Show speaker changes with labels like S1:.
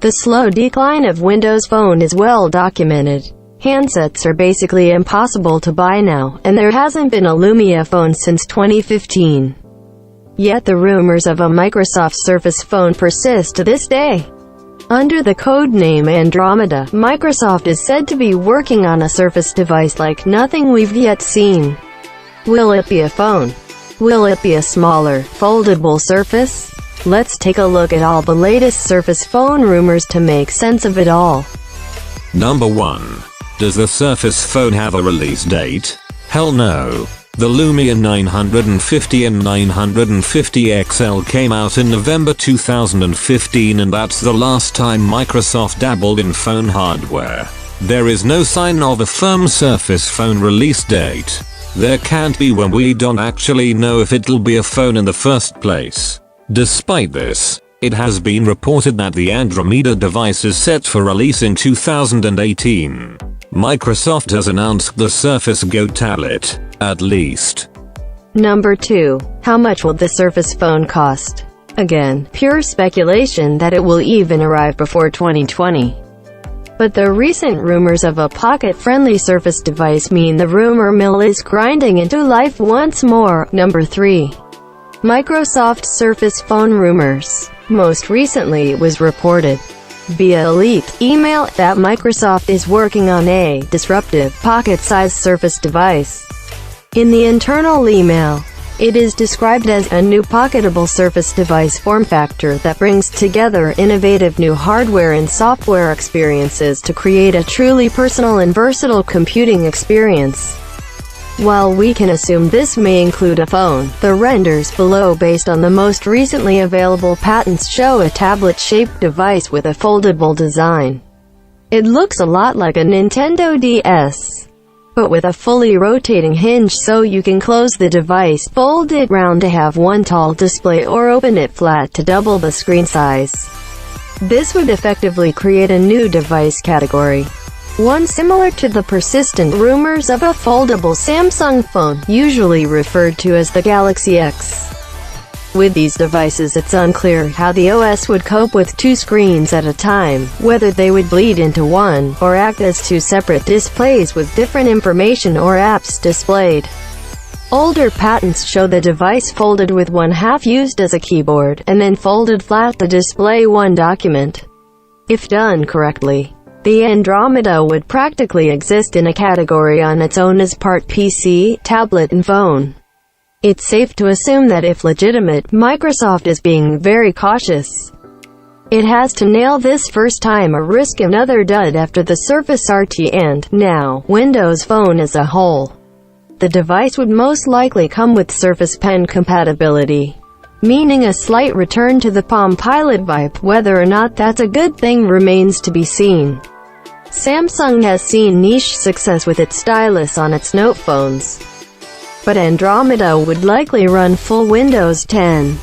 S1: The slow decline of Windows Phone is well documented. Handsets are basically impossible to buy now, and there hasn't been a Lumia phone since 2015. Yet the rumors of a Microsoft Surface phone persist to this day. Under the codename Andromeda, Microsoft is said to be working on a Surface device like nothing we've yet seen. Will it be a phone? Will it be a smaller, foldable Surface? Let's take a look at all the latest Surface phone rumors to make sense of it all.
S2: Number 1. Does the Surface phone have a release date? Hell no. The Lumia 950 and 950 XL came out in November 2015, and that's the last time Microsoft dabbled in phone hardware. There is no sign of a firm Surface phone release date. There can't be when we don't actually know if it'll be a phone in the first place. Despite this, it has been reported that the Andromeda device is set for release in 2018. Microsoft has announced the Surface Go tablet, at least.
S1: Number 2. How much will the Surface phone cost? Again, pure speculation that it will even arrive before 2020. But the recent rumors of a pocket-friendly Surface device mean the rumor mill is grinding into life once more. Number 3. Microsoft Surface phone rumors. Most recently it was reported via a leaked email that Microsoft is working on a disruptive, pocket-sized Surface device. In the internal email, it is described as a new pocketable Surface device form factor that brings together innovative new hardware and software experiences to create a truly personal and versatile computing experience. While we can assume this may include a phone, the renders below based on the most recently available patents show a tablet-shaped device with a foldable design. It looks a lot like a Nintendo DS, but with a fully rotating hinge so you can close the device, fold it round to have one tall display, or open it flat to double the screen size. This would effectively create a new device category, one similar to the persistent rumors of a foldable Samsung phone, usually referred to as the Galaxy X. With these devices, it's unclear how the OS would cope with two screens at a time, whether they would bleed into one, or act as two separate displays with different information or apps displayed. Older patents show the device folded with one half used as a keyboard, and then folded flat to display one document. If done correctly, the Andromeda would practically exist in a category on its own as part PC, tablet and phone. It's safe to assume that if legitimate, Microsoft is being very cautious. It has to nail this first time or risk another dud after the Surface RT and, now, Windows Phone as a whole. The device would most likely come with Surface Pen compatibility, meaning a slight return to the Palm Pilot vibe. Whether or not that's a good thing remains to be seen. Samsung has seen niche success with its stylus on its Note phones, but Andromeda would likely run full Windows 10.